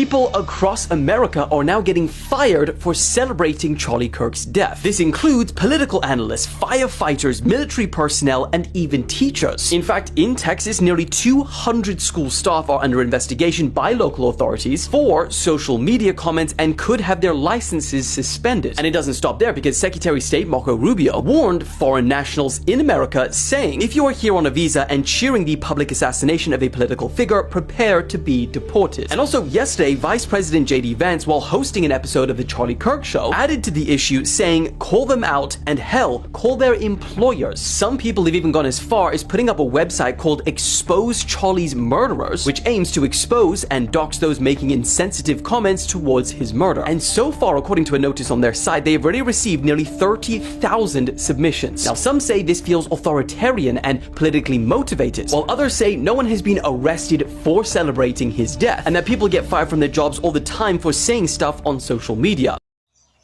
People across America are now getting fired for celebrating Charlie Kirk's death. This includes political analysts, firefighters, military personnel, and even teachers. In fact, in Texas, nearly 200 school staff are under investigation by local authorities for social media comments and could have their licenses suspended. And it doesn't stop there, because Secretary of State Marco Rubio warned foreign nationals in America, saying, if you are here on a visa and cheering the public assassination of a political figure, prepare to be deported. And also yesterday, Vice President J.D. Vance, while hosting an episode of the Charlie Kirk Show, added to the issue, saying, call them out, and hell, call their employers. Some people have even gone as far as putting up a website called Expose Charlie's Murderers, which aims to expose and dox those making insensitive comments towards his murder. And so far, according to a notice on their site, they have already received nearly 30,000 submissions. Now, some say this feels authoritarian and politically motivated, while others say no one has been arrested for celebrating his death, and that people get fired from their jobs all the time for saying stuff on social media.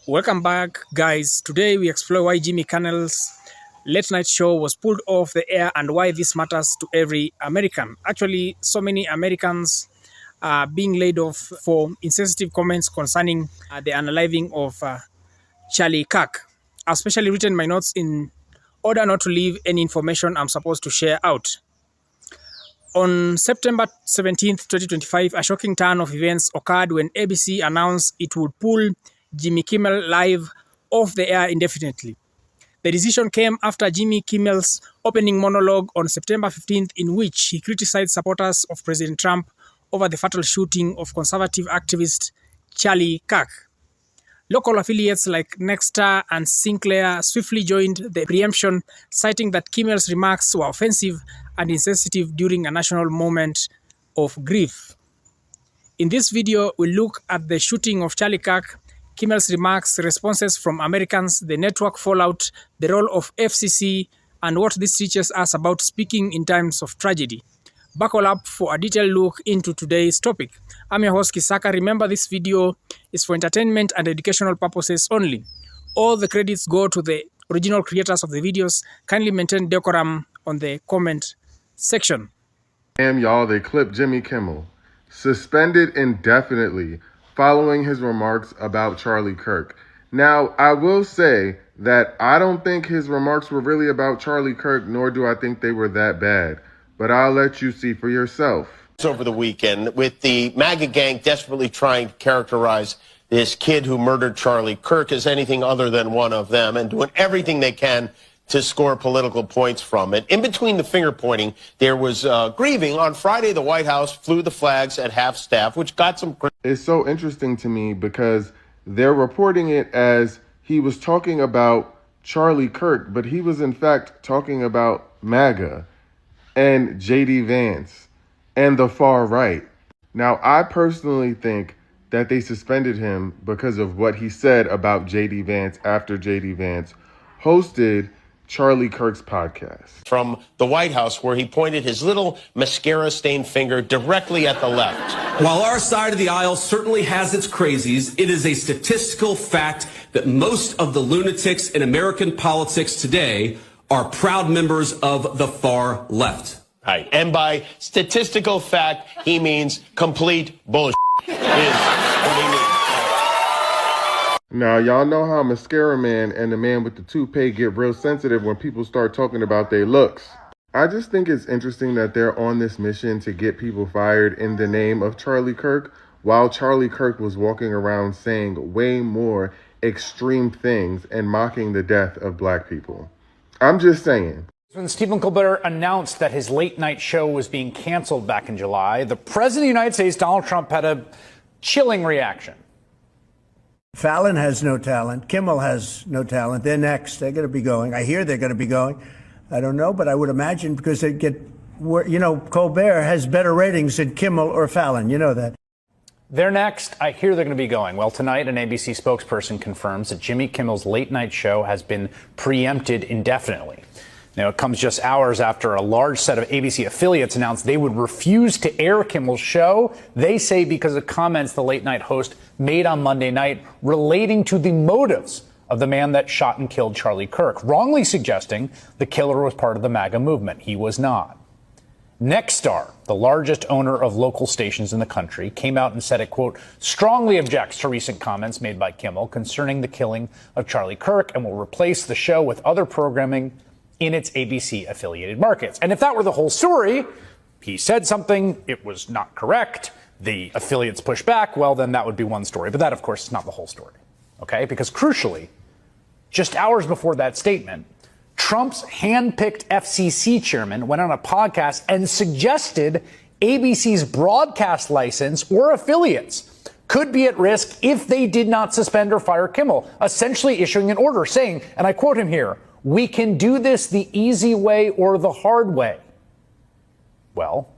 Welcome back, guys. Today we explore why Jimmy Kimmel's late night show was pulled off the air and why this matters to every American. Actually, so many Americans are being laid off for insensitive comments concerning the unaliving of Charlie Kirk. I've specially written my notes in order not to leave any information I'm supposed to share out. On September 17th, 2025, a shocking turn of events occurred when ABC announced it would pull Jimmy Kimmel live off the air indefinitely. The decision came after Jimmy Kimmel's opening monologue on September 15th, in which he criticized supporters of President Trump over the fatal shooting of conservative activist Charlie Kirk. Local affiliates like Nexstar and Sinclair swiftly joined the preemption, citing that Kimmel's remarks were offensive and insensitive during a national moment of grief. In this video, we'll look at the shooting of Charlie Kirk, Kimmel's remarks, responses from Americans, the network fallout, the role of FCC, and what this teaches us about speaking in times of tragedy. Buckle up for a detailed look into today's topic. I'm your host, Kisaka. Remember, this video is for entertainment and educational purposes only. All the credits go to the original creators of the videos. Kindly maintain decorum on the comment section. Damn, y'all, they clipped Jimmy Kimmel. Suspended indefinitely following his remarks about Charlie Kirk. Now, I will say that I don't think his remarks were really about Charlie Kirk, nor do I think they were that bad. But I'll let you see for yourself. Over the weekend, with the MAGA gang desperately trying to characterize this kid who murdered Charlie Kirk as anything other than one of them, and doing everything they can to score political points from it. In between the finger pointing, there was grieving. On Friday, the White House flew the flags at half staff, which got some... It's so interesting to me because they're reporting it as he was talking about Charlie Kirk, but he was in fact talking about MAGA and J.D. Vance and the far right. Now, I personally think that they suspended him because of what he said about J.D. Vance after J.D. Vance hosted Charlie Kirk's podcast. From the White House, where he pointed his little mascara-stained finger directly at the left. While our side of the aisle certainly has its crazies, it is a statistical fact that most of the lunatics in American politics today are proud members of the far left. Right. And by statistical fact, he means complete bullshit. Is what he means. Now, y'all know how Mascara Man and the man with the toupee get real sensitive when people start talking about their looks. I just think it's interesting that they're on this mission to get people fired in the name of Charlie Kirk, while Charlie Kirk was walking around saying way more extreme things and mocking the death of black people. I'm just saying. When Stephen Colbert announced that his late-night show was being canceled back in July, the President of the United States, Donald Trump, had a chilling reaction. Fallon has no talent. Kimmel has no talent. They're next. They're going to be going. I hear they're going to be going. I don't know, but I would imagine because they get, you know, Colbert has better ratings than Kimmel or Fallon. You know that. They're next. I hear they're going to be going. Well, tonight, an ABC spokesperson confirms that Jimmy Kimmel's late-night show has been preempted indefinitely. Now, it comes just hours after a large set of ABC affiliates announced they would refuse to air Kimmel's show. They say because of comments the late-night host made on Monday night relating to the motives of the man that shot and killed Charlie Kirk, wrongly suggesting the killer was part of the MAGA movement. He was not. Nexstar, the largest owner of local stations in the country, came out and said it, quote, strongly objects to recent comments made by Kimmel concerning the killing of Charlie Kirk and will replace the show with other programming in its ABC affiliated markets. And if that were the whole story, he said something, it was not correct, the affiliates pushed back, well, then that would be one story. But that, of course, is not the whole story. Okay? Because crucially, just hours before that statement, Trump's hand-picked FCC chairman went on a podcast and suggested ABC's broadcast license or affiliates could be at risk if they did not suspend or fire Kimmel, essentially issuing an order saying, and I quote him here, "We can do this the easy way or the hard way." Well,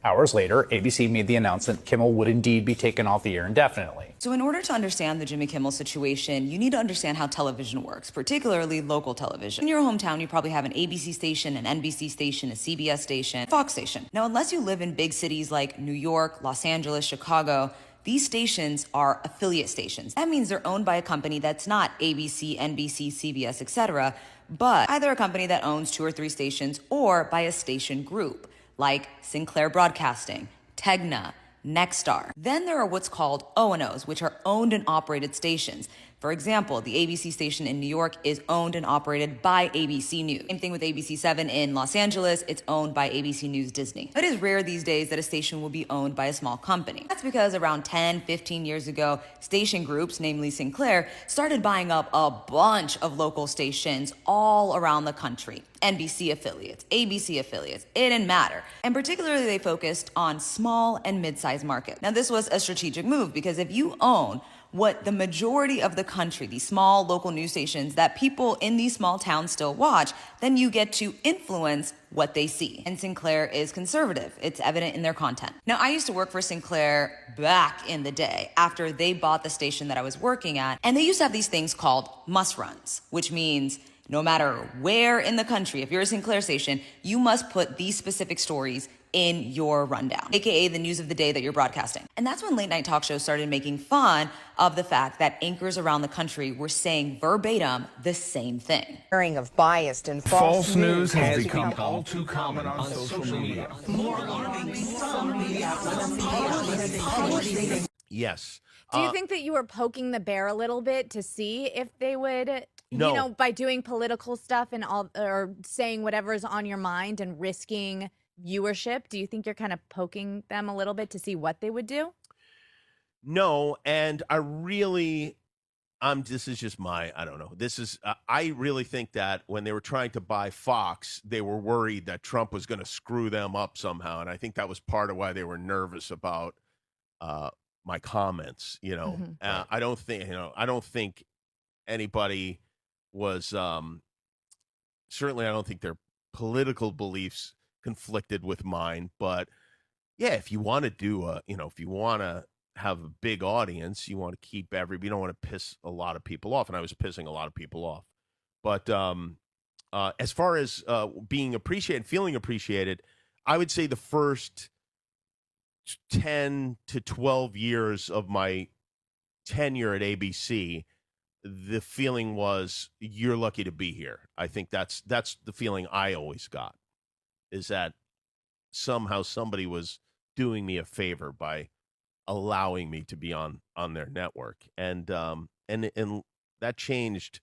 hours later, ABC made the announcement Kimmel would indeed be taken off the air indefinitely. So in order to understand the Jimmy Kimmel situation, you need to understand how television works, particularly local television. In your hometown, you probably have an ABC station, an NBC station, a CBS station, Fox station. Now, unless you live in big cities like New York, Los Angeles, Chicago, these stations are affiliate stations. That means they're owned by a company that's not ABC, NBC, CBS, etc., but either a company that owns 2 or 3 stations or by a station group, like Sinclair Broadcasting, Tegna, Nexstar. Then there are what's called O&Os, which are owned and operated stations. For example, the ABC station in New York is owned and operated by ABC News. Same thing with ABC7 in Los Angeles, it's owned by ABC News Disney. It is rare these days that a station will be owned by a small company. That's because around 10, 15 years ago, station groups, namely Sinclair, started buying up a bunch of local stations all around the country. NBC affiliates, ABC affiliates, it didn't matter. And particularly they focused on small and mid-sized markets. Now this was a strategic move because if you own what the majority of the country, these small local news stations that people in these small towns still watch, then you get to influence what they see. And Sinclair is conservative. It's evident in their content. Now, I used to work for Sinclair back in the day after they bought the station that I was working at. And they used to have these things called must-runs, which means no matter where in the country, if you're a Sinclair station, you must put these specific stories in your rundown, aka the news of the day that you're broadcasting. And that's when late night talk shows started making fun of the fact that anchors around the country were saying verbatim the same thing. Of biased and false news has become all too common on social media. More alarming, some media outlets. Yes. Do you think that you were poking the bear a little bit to see if they would, No. you know, by doing political stuff and all, or saying whatever's on your mind and risking viewership? Do you think you're kind of poking them a little bit to see what they would do? No, and I really, this is just my, I don't know. This is, I really think that when they were trying to buy Fox, they were worried that Trump was going to screw them up somehow. And I think that was part of why they were nervous about my comments, you know. I don't think anybody was, certainly I don't think their political beliefs conflicted with mine, but yeah, if you want to do if you want to have a big audience, you want to keep you don't want to piss a lot of people off, and I was pissing a lot of people off. But as far as being appreciated, feeling appreciated, I would say the first 10 to 12 years of my tenure at ABC, the feeling was you're lucky to be here. I think that's the feeling I always got, is that somehow somebody was doing me a favor by allowing me to be on their network. And that changed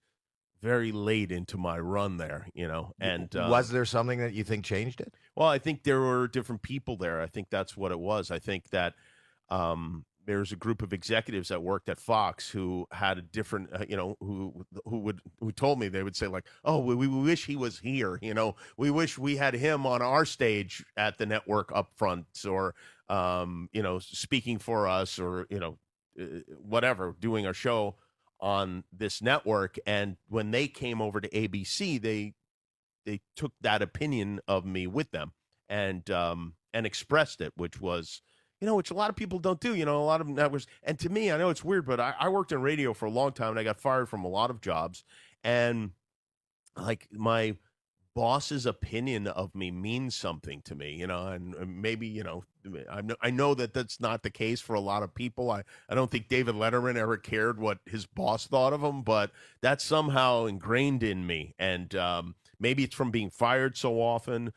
very late into my run there, you know. And was there something that you think changed it? Well, I think there were different people there. I think that's what it was. I think that there's a group of executives that worked at Fox who had a different, who told me, they would say like, oh, we wish he was here. You know, we wish we had him on our stage at the network up front, or, speaking for us, or, whatever, doing our show on this network. And when they came over to ABC, they took that opinion of me with them and expressed it, which was, which a lot of people don't do, a lot of networks. And to me, I know it's weird, but I worked in radio for a long time and I got fired from a lot of jobs. And like my boss's opinion of me means something to me, and maybe, I know that that's not the case for a lot of people. I don't think David Letterman ever cared what his boss thought of him, but that's somehow ingrained in me. And maybe it's from being fired so often.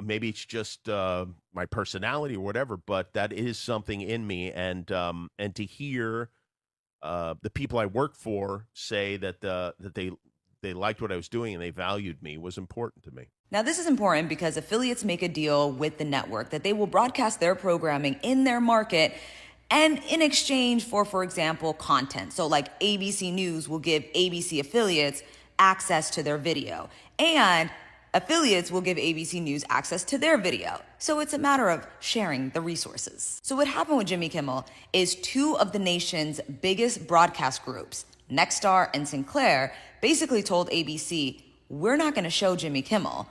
Maybe it's just my personality or whatever, but that is something in me. And to hear the people I work for say that they liked what I was doing and they valued me was important to me. Now, this is important because affiliates make a deal with the network that they will broadcast their programming in their market and in exchange for example, content. So like ABC News will give ABC affiliates access to their video, and affiliates will give ABC News access to their video. So it's a matter of sharing the resources. So what happened with Jimmy Kimmel is two of the nation's biggest broadcast groups, Nexstar and Sinclair, basically told ABC, we're not gonna show Jimmy Kimmel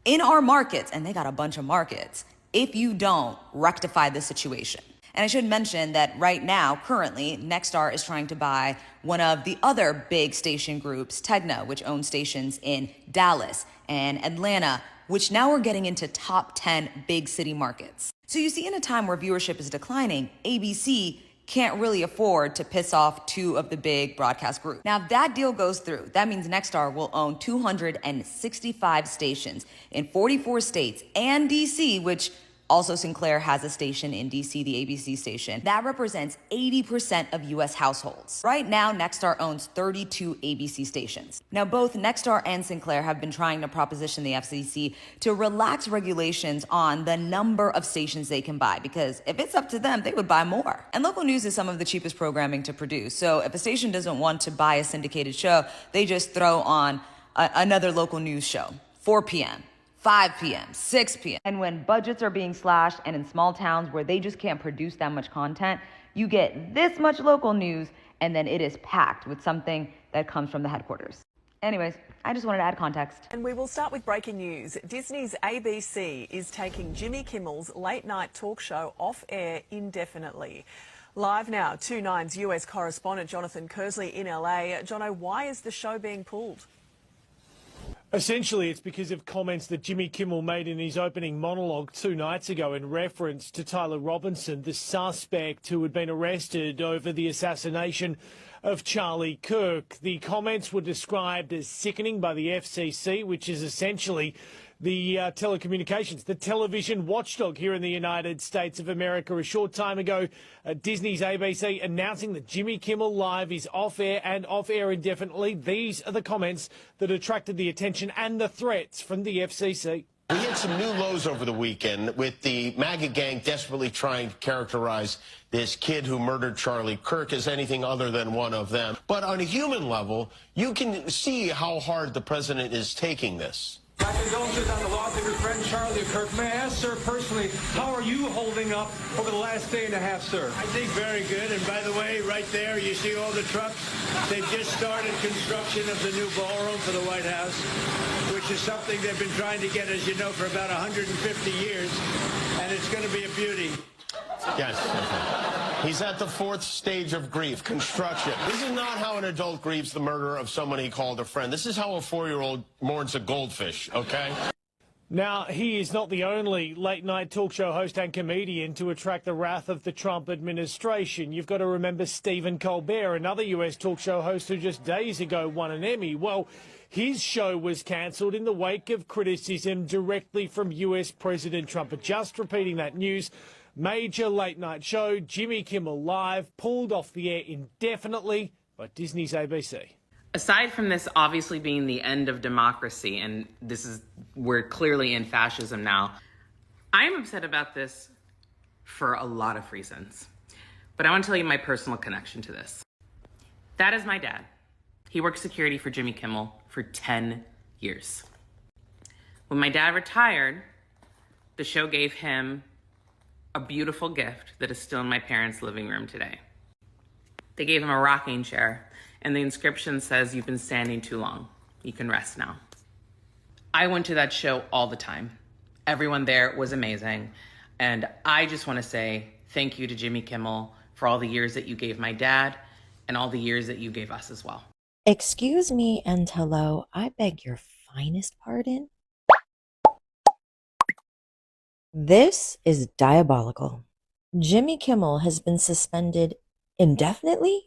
in our markets, and they got a bunch of markets, if you don't rectify the situation. And I should mention that right now, currently, Nexstar is trying to buy one of the other big station groups, Tegna, which owns stations in Dallas and Atlanta, which now are getting into top 10 big city markets. So you see, in a time where viewership is declining, ABC can't really afford to piss off two of the big broadcast groups. Now, if that deal goes through, that means Nexstar will own 265 stations in 44 states and DC, which also Sinclair has a station in DC, the ABC station. That represents 80% of US households. Right now, Nexstar owns 32 ABC stations. Now, both Nexstar and Sinclair have been trying to proposition the FCC to relax regulations on the number of stations they can buy, because if it's up to them, they would buy more. And local news is some of the cheapest programming to produce. So if a station doesn't want to buy a syndicated show, they just throw on another local news show, 4 p.m., 5 p.m., 6 p.m. And when budgets are being slashed and in small towns where they just can't produce that much content, you get this much local news and then it is packed with something that comes from the headquarters. Anyways, I just wanted to add context. And we will start with breaking news. Disney's ABC is taking Jimmy Kimmel's late-night talk show off air indefinitely. Live now, 2Nine's US correspondent Jonathan Kersley in LA. Jono, why is the show being pulled? Essentially, it's because of comments that Jimmy Kimmel made in his opening monologue 2 nights ago in reference to Tyler Robinson, the suspect who had been arrested over the assassination of Charlie Kirk. The comments were described as sickening by the FCC, which is essentially the telecommunications, the television watchdog here in the United States of America. A short time ago, Disney's ABC announcing that Jimmy Kimmel Live is off air and off air indefinitely. These are the comments that attracted the attention and the threats from the FCC. We hit some new lows over the weekend with the MAGA gang desperately trying to characterize this kid who murdered Charlie Kirk as anything other than one of them. But on a human level, you can see how hard the president is taking this. My condolences on the loss of your friend Charlie Kirk. May I ask, sir, personally, how are you holding up over the last day and a half, sir? I think very good. And by the way, right there, you see all the trucks? They've just started construction of the new ballroom for the White House, which is something they've been trying to get, as you know, for about 150 years. And it's going to be a beauty. Yes. He's at the fourth stage of grief, construction. This is not how an adult grieves the murder of someone he called a friend. This is how a 4-year-old mourns a goldfish, okay? Now, he is not the only late-night talk show host and comedian to attract the wrath of the Trump administration. You've got to remember Stephen Colbert, another US talk show host who just days ago won an Emmy. Well, his show was cancelled in the wake of criticism directly from US President Trump. But just repeating that news, major late-night show, Jimmy Kimmel Live, pulled off the air indefinitely by Disney's ABC. Aside from this obviously being the end of democracy, and we're clearly in fascism now, I'm upset about this for a lot of reasons. But I want to tell you my personal connection to this. That is my dad. He worked security for Jimmy Kimmel for 10 years. When my dad retired, the show gave him a beautiful gift that is still in my parents' living room today. They gave him a rocking chair, and the inscription says, "You've been standing too long. You can rest now." I went to that show all the time. Everyone there was amazing. And I just want to say thank you to Jimmy Kimmel for all the years that you gave my dad and all the years that you gave us as well. Excuse me and hello, I beg your finest pardon. This is diabolical. Jimmy Kimmel has been suspended indefinitely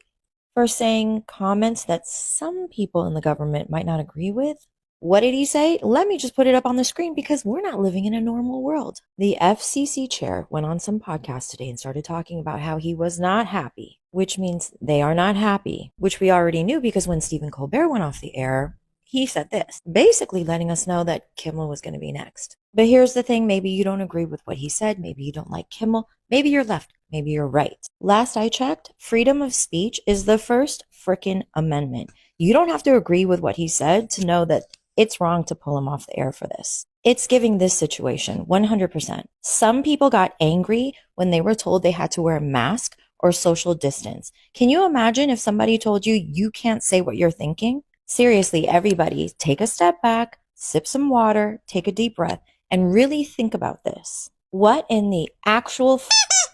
for saying comments that some people in the government might not agree with. What did he say? Let me just put it up on the screen because we're not living in a normal world. The FCC chair went on some podcast today and started talking about how he was not happy, which means they are not happy, which we already knew because when Stephen Colbert went off the air, he said this, basically letting us know that Kimmel was going to be next. But here's the thing, maybe you don't agree with what he said, maybe you don't like Kimmel, maybe you're left, maybe you're right. Last I checked, freedom of speech is the first frickin' amendment. You don't have to agree with what he said to know that it's wrong to pull him off the air for this. It's giving this situation 100%. Some people got angry when they were told they had to wear a mask or social distance. Can you imagine if somebody told you you can't say what you're thinking? Seriously, everybody, take a step back, sip some water, take a deep breath, and really think about this. What in the actual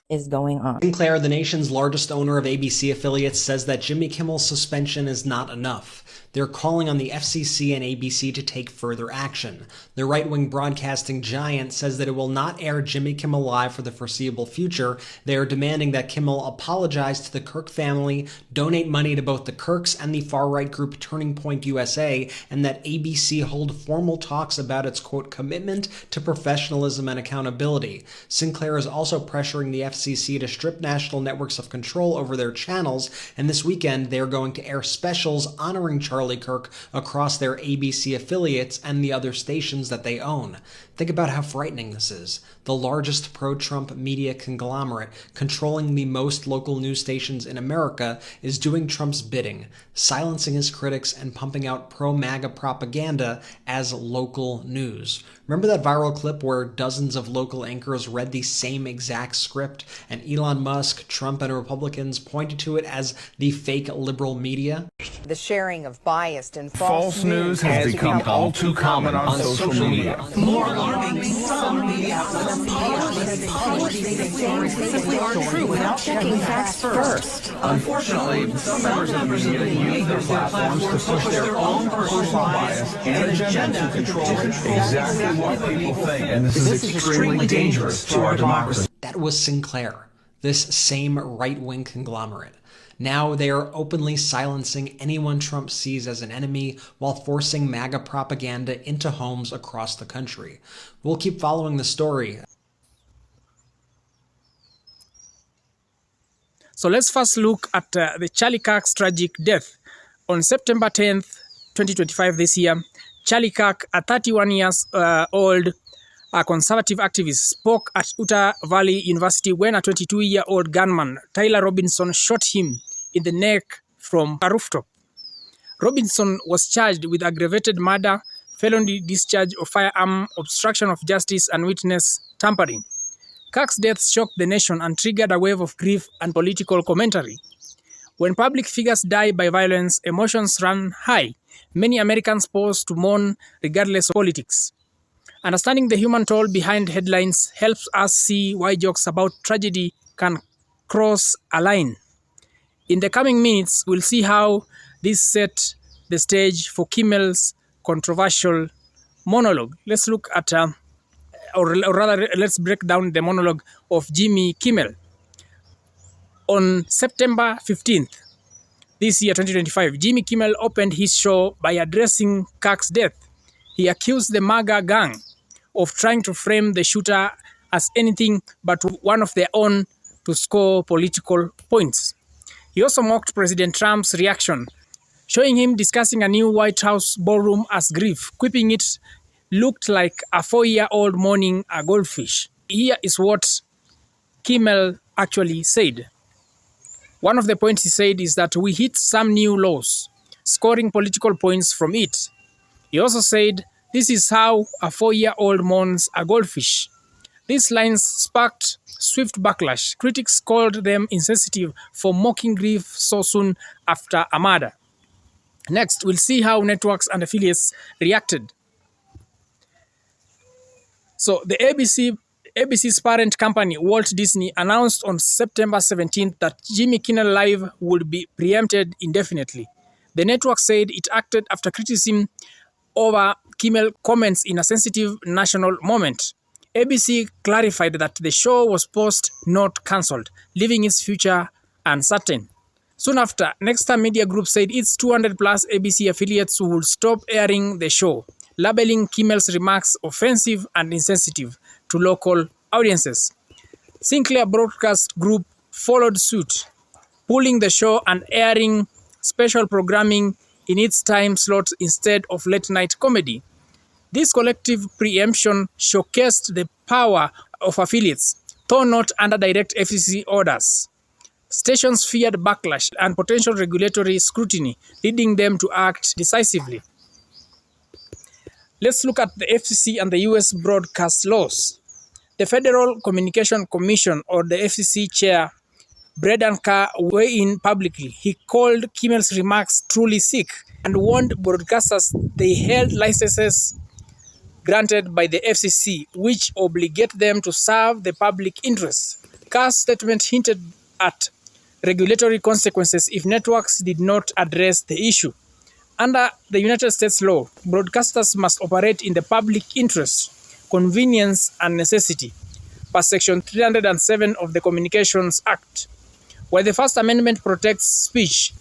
is going on? Sinclair, the nation's largest owner of ABC affiliates, says that Jimmy Kimmel's suspension is not enough. They're calling on the FCC and ABC to take further action. The right-wing broadcasting giant says that it will not air Jimmy Kimmel Live for the foreseeable future. They are demanding that Kimmel apologize to the Kirk family, donate money to both the Kirks and the far-right group Turning Point USA, and that ABC hold formal talks about its, quote, commitment to professionalism and accountability. Sinclair is also pressuring the FCC to strip national networks of control over their channels, and this weekend they are going to air specials honoring Charlie Kirk across their ABC affiliates and the other stations that they own. Think about how frightening this is. The largest pro-Trump media conglomerate, controlling the most local news stations in America, is doing Trump's bidding, silencing his critics and pumping out pro-MAGA propaganda as local news. Remember that viral clip where dozens of local anchors read the same exact script, and Elon Musk, Trump, and Republicans pointed to it as the fake liberal media? The sharing of biased and false news has become all too common on social media. More alarming, some media outlets simply aren't true without checking facts first. Unfortunately, some members of the media use their platforms to push their own personal bias and agenda to control exactly what people think, and this is extremely dangerous to our democracy. That was Sinclair, this same right-wing conglomerate. Now they are openly silencing anyone Trump sees as an enemy while forcing MAGA propaganda into homes across the country. We'll keep following the story. So let's first look at the Charlie Kirk's tragic death. On September 10th, 2025 this year, Charlie Kirk, a 31-year-old conservative activist, spoke at Utah Valley University when a 22-year-old gunman, Tyler Robinson, shot him in the neck from a rooftop. Robinson was charged with aggravated murder, felony discharge of firearm, obstruction of justice, and witness tampering. Kirk's death shocked the nation and triggered a wave of grief and political commentary. When public figures die by violence, emotions run high. Many Americans pause to mourn regardless of politics. Understanding the human toll behind headlines helps us see why jokes about tragedy can cross a line. In the coming minutes, we'll see how this set the stage for Kimmel's controversial monologue. Let's look at, or rather, let's break down the monologue of Jimmy Kimmel. On September 15th, this year, 2025, Jimmy Kimmel opened his show by addressing Kirk's death. He accused the MAGA gang of trying to frame the shooter as anything but one of their own to score political points. He also mocked President Trump's reaction, showing him discussing a new White House ballroom as grief, quipping it looked like a 4-year-old mourning a goldfish. Here is what Kimmel actually said. One of the points he said is that we hit some new lows, scoring political points from it. He also said, this is how a 4-year-old mourns a goldfish. These lines sparked swift backlash. Critics called them insensitive for mocking grief so soon after a murder. Next, we'll see how networks and affiliates reacted. So the ABC's parent company, Walt Disney, announced on September 17th that Jimmy Kimmel Live would be preempted indefinitely. The network said it acted after criticism over Kimmel comments in a sensitive national moment. ABC clarified that the show was paused, not cancelled, leaving its future uncertain. Soon after, Nexstar Media Group said its 200-plus ABC affiliates would stop airing the show. labeling Kimmel's remarks offensive and insensitive to local audiences. Sinclair Broadcast Group followed suit, pulling the show and airing special programming in its time slot instead of late-night comedy. This collective preemption showcased the power of affiliates, though not under direct FCC orders. Stations feared backlash and potential regulatory scrutiny, leading them to act decisively. Let's look at the FCC and the US broadcast laws. The Federal Communication Commission, or the FCC chair, Braden Carr, weighed in publicly. He called Kimmel's remarks truly sick and warned broadcasters they held licenses granted by the FCC, which obligate them to serve the public interest. Carr's statement hinted at regulatory consequences if networks did not address the issue. Under the United States law, broadcasters must operate in the public interest, convenience, and necessity, per Section 307 of the Communications Act. While the First Amendment protects speech,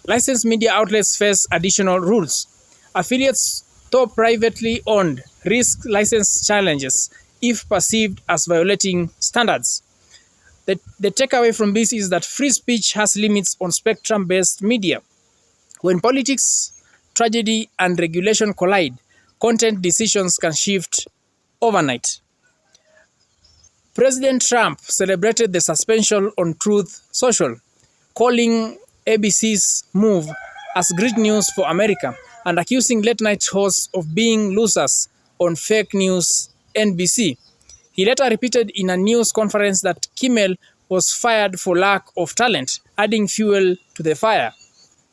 licensed media outlets face additional rules. Affiliates, though privately owned, risk license challenges if perceived as violating standards. The takeaway from this is that free speech has limits on spectrum-based media. When politics, tragedy, and regulation collide, content decisions can shift overnight. President Trump celebrated the suspension on Truth Social, calling ABC's move as great news for America and accusing late-night hosts of being losers on fake news NBC. He later repeated in a news conference that Kimmel was fired for lack of talent, adding fuel to the fire.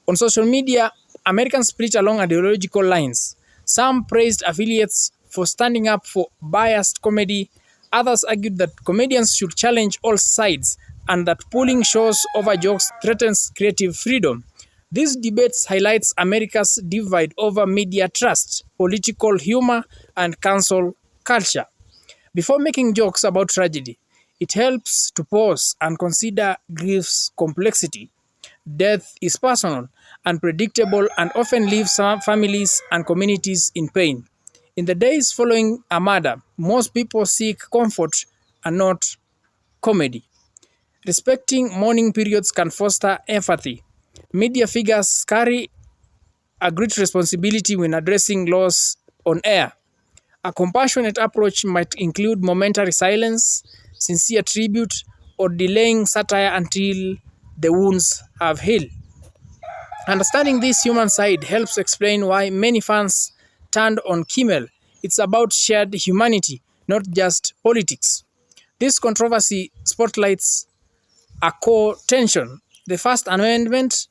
On social media, Americans split along ideological lines. Some praised affiliates for standing up for biased comedy. Others argued that comedians should challenge all sides and that pulling shows over jokes threatens creative freedom. These debates highlights America's divide over media trust, political humor, and cancel culture. Before making jokes about tragedy, it helps to pause and consider grief's complexity. Death is personal, unpredictable, and often leaves some families and communities in pain. In the days following a murder, most people seek comfort and not comedy. Respecting mourning periods can foster empathy. Media figures carry a great responsibility when addressing loss on air. A compassionate approach might include momentary silence, sincere tribute, or delaying satire until the wounds have healed. Understanding this human side helps explain why many fans turned on Kimmel. It's about shared humanity, not just politics. This controversy spotlights a core tension: the First Amendment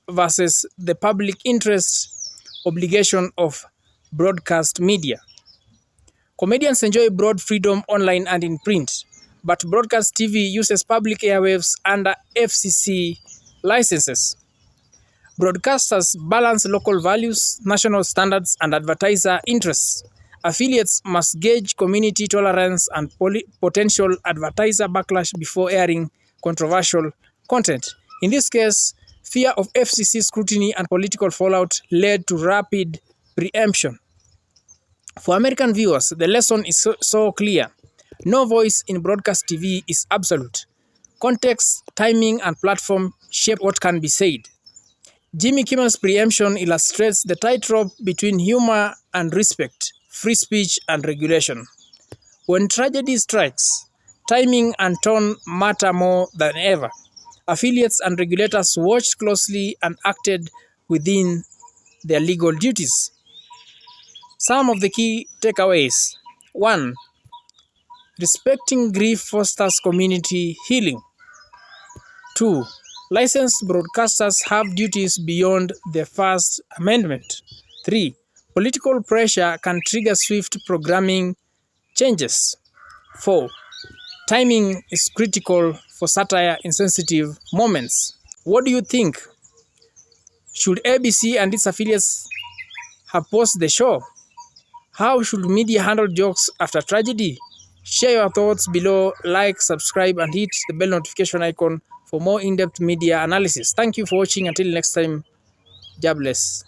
versus the public interest obligation of broadcast media. Comedians enjoy broad freedom online and in print, but broadcast TV uses public airwaves under FCC licenses. Broadcasters balance local values, national standards, and advertiser interests. Affiliates must gauge community tolerance and potential advertiser backlash before airing controversial content. In this case, fear of FCC scrutiny and political fallout led to rapid preemption. For American viewers, the lesson is so clear. No voice in broadcast TV is absolute. Context, timing, and platform shape what can be said. Jimmy Kimmel's preemption illustrates the tightrope between humor and respect, free speech and regulation. When tragedy strikes, timing and tone matter more than ever. Affiliates and regulators watched closely and acted within their legal duties. Some of the key takeaways. 1. Respecting grief fosters community healing. 2. Licensed broadcasters have duties beyond the First Amendment. 3. Political pressure can trigger swift programming changes. 4. Timing is critical for satire in sensitive moments. What do you think? Should ABC and its affiliates have paused the show? How should media handle jokes after tragedy? Share your thoughts below, like, subscribe, and hit the bell notification icon for more in-depth media analysis. Thank you for watching. Until next time, God bless.